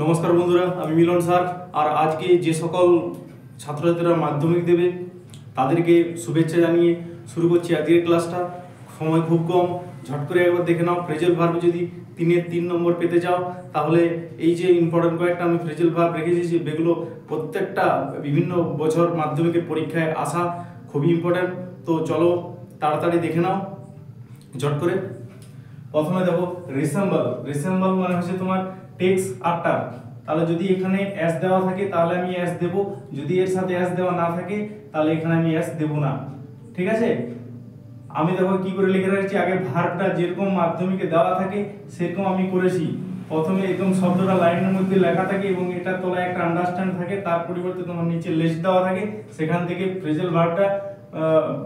নমস্কার বন্ধুরা, আমি মিলন স্যার। আর আজকে যে সকল ছাত্রছাত্রীরা মাধ্যমিক দেবে তাদেরকে শুভেচ্ছা জানিয়ে শুরু করছি আজকের ক্লাসটা। সময় খুব কম, ঝট করে একবার দেখে নাও। ফ্রেজাল ভার্ব যদি 3-এর 3 নম্বর পেতে চাও তাহলে এই যে ইম্পর্টেন্ট কয়েকটা আমি ফ্রেজাল ভার্ব রেখেছি যেগুলো প্রত্যেকটা বিভিন্ন বছর মাধ্যমিকের পরীক্ষায় আসা খুবই ইম্পর্টেন্ট। তো চলো তাড়াতাড়ি দেখে নাও ঝট করে। প্রথমে দেখো রিসেম্বল মানে হচ্ছে তোমার টেক্স আফটার। তাহলে যদি এখানে এস দেওয়া থাকে তাহলে আমি এস দেব, যদি এর সাথে এস দেওয়া না থাকে তাহলে এখানে আমি এস দেব না। ঠিক আছে, আমি দেখো কি করে লিখে রাখছি, আগে ভার্বটা যেরকম মাধ্যমিকে দেওয়া থাকে সেরকম আমি করেছি। প্রথমে একদম শব্দটা লাইনের মধ্যে লেখা থাকে এবং এটার তলায় একটা আন্ডারস্ট্যান্ড থাকে, তার পরিবর্তে তোমার নিচে লেস দেওয়া থাকে, সেখান থেকে ফ্রেজাল ভার্বটা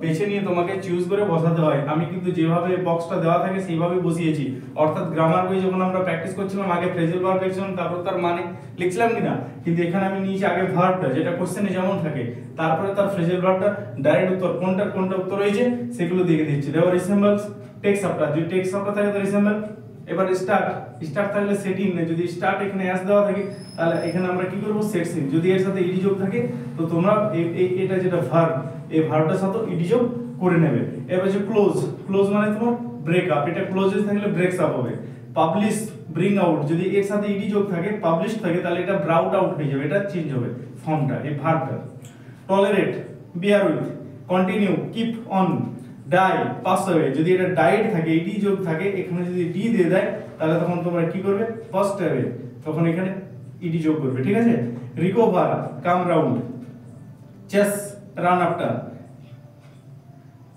বেছে নিয়ে তোমাকে চুজ করে বসাতে হয়। আমি কিন্তু যেভাবে বক্সটা দেওয়া থাকে সেইভাবে বসিয়েছি। অর্থাৎ গ্রামার বই যখন আমরা প্র্যাকটিস করছিলাম আগে ফ্রেজাল ভার্ব লিখছিলাম, তারপর তার মানে লিখছিলাম কিনা, কিন্তু এখানে আমি নিয়েছি আগে ভার্বটা যেটা কোশ্চেনে যেমন থাকে, তারপরে তার ফ্রেজাল ভার্বটা ডাইরেক্ট উত্তর কোনটা উত্তর হয়েছে সেগুলো দেখে দিচ্ছি। দেখো রিসেম্বলস টেক্স আফটার, যদি টেক্স আফটার থাকে তো রিসেম্বল। এবার স্টার্ট থাকলে সেটিং, যদি স্টার্ট এখানে এস দেওয়া থাকে তাহলে এখানে আমরা কি করব সেট সিন। যদি এর সাথে ইডি যোগ থাকে তো তোমরা এটা যেটা ভার্ব এই ভার্বটার সাথে ইডি যোগ করে নেবে। এবার যে ক্লোজ মানে তোমার ব্রেক আপ, এটা ক্লোজেস থাকলে ব্রেকস আপ হবে। পাবলিশ ব্রিং আউট, যদি এর সাথে ইডি যোগ থাকে পাবলিশ থাকে তাহলে এটা ব্রাউট আউট হয়ে যাবে, এটা চেঞ্জ হবে ফর্মটা এই ভার্বটা। Tolerate bear with, continue, keep on, die pass away, যদি এটা ডাইট থাকে ইডি যোগ থাকে এখানে যদি ডি দিয়ে দেয় তাহলে তখন তোমরা কি করবে পাস্ট অ্যাওয়ে, তখন এখানে ইডি যোগ করবে। ঠিক আছে, recover come round, chase run after,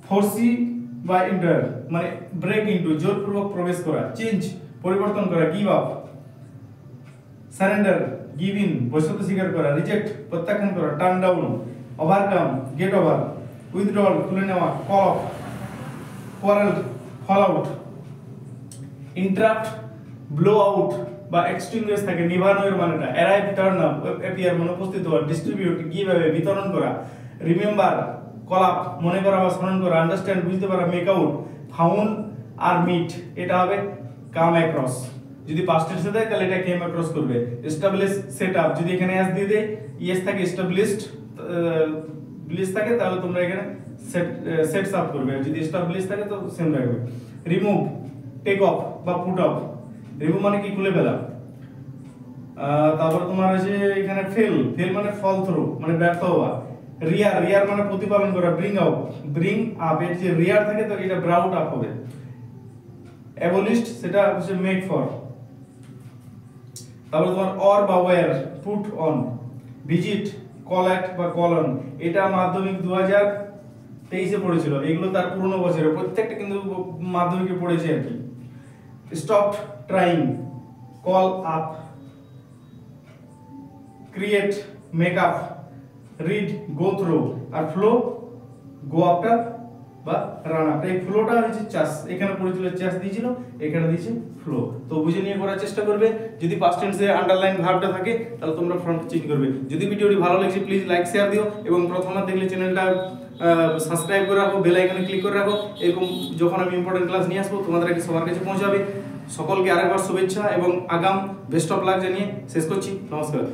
ফোর্সি বা এন্টার মানে ব্রেক ইনটু জোরপূর্বক প্রবেশ করা, চেঞ্জ পরিবর্তন করা, give up, surrender give in বৈশ্যতা স্বীকার করা, রিজেক্ট প্রত্যাখ্যান করা, turn down, overcome get over, withdrawal তুলে নেওয়া, call off, quarrel fall out, interrupt blow out বা এক্সটিংগুইশ থাকে নিভানো এর মানেটা, অ্যারাইভ টার্ন আপ অ্যাপিয়ার মানে উপস্থিত হওয়া, ডিস্ট্রিবিউট গিভ অ্যাওয়ে বিতরণ করা, রিমেম্বার কলাপ মনে করা বা স্মরণ করা, আন্ডারস্ট্যান্ড বুঝতে পারা, মেক আউট, ফাউন্ড আর মিট এটা হবে কাম অ্যাক্রস। যদি পাস্ট টেন্সে দেয় তাহলে এটা কেম অ্যাক্রস করবে। এস্টাবলিশ সেট আপ, যদি এখানে এস দিয়ে দেয় ইয়েস থাকে এস্টাবলিশড ব্লিস থাকে তাহলে তোমরা এখানে সেটস আপ করবে, যদি এস্টাবলিশ থাকে তো সেম রাখবে। রিমুভ টেক অফ বা পুট অফ, রিমুভ মানে কি খুলে ফেলা। তারপর তোমার আছে এখানে ফেল মানে ফল থ্রু মানে ব্যর্থ হওয়া। রিয়ার মানে প্রতিপালন করা, ব্রিং আপ এর যে রিয়ার থাকে তো এটা ব্রাউট আপ হবে। অ্যাবলিশড সেটা হচ্ছে মেক ফর। তারপর তোমার অর বা wear, put on, visit, call at বা কল অন, এটা মাধ্যমিক 2023-এ পড়েছিল, এগুলো তার পুরনো বছরে প্রত্যেকটা কিন্তু মাধ্যমিকে পড়েছে আর কি। Stop trying, call up, create, make up, read, go through, আর ফ্লো, গো আফটার বা রান আফটার। এই ফ্লোটা হচ্ছে চাষ, এখানে পড়েছিল চাষ দিয়েছিল, এখানে দিয়েছে ফ্লো। তো বুঝে নিয়ে করার চেষ্টা করবে। যদি পাস্ট টেন্সে আন্ডারলাইন ভার্বটা থাকে তাহলে তোমরা ফ্রন্ট চেঞ্জ করবে। যদি ভিডিওটি ভালো লাগছে প্লিজ লাইক শেয়ার দিও এবং প্রথমবার দেখলে চ্যানেলটা সাবস্ক্রাইব করে রাখো, বেল আইকনে ক্লিক করে রাখো। এরকম যখন আমি ইম্পর্টেন্ট ক্লাস নিয়ে আসবো তোমাদের আগে সবার কাছে পৌঁছাবে। সকলকে আরেকবার শুভেচ্ছা এবং আগাম বেস্ট অফ লাক জানিয়ে শেষ করছি। নমস্কার।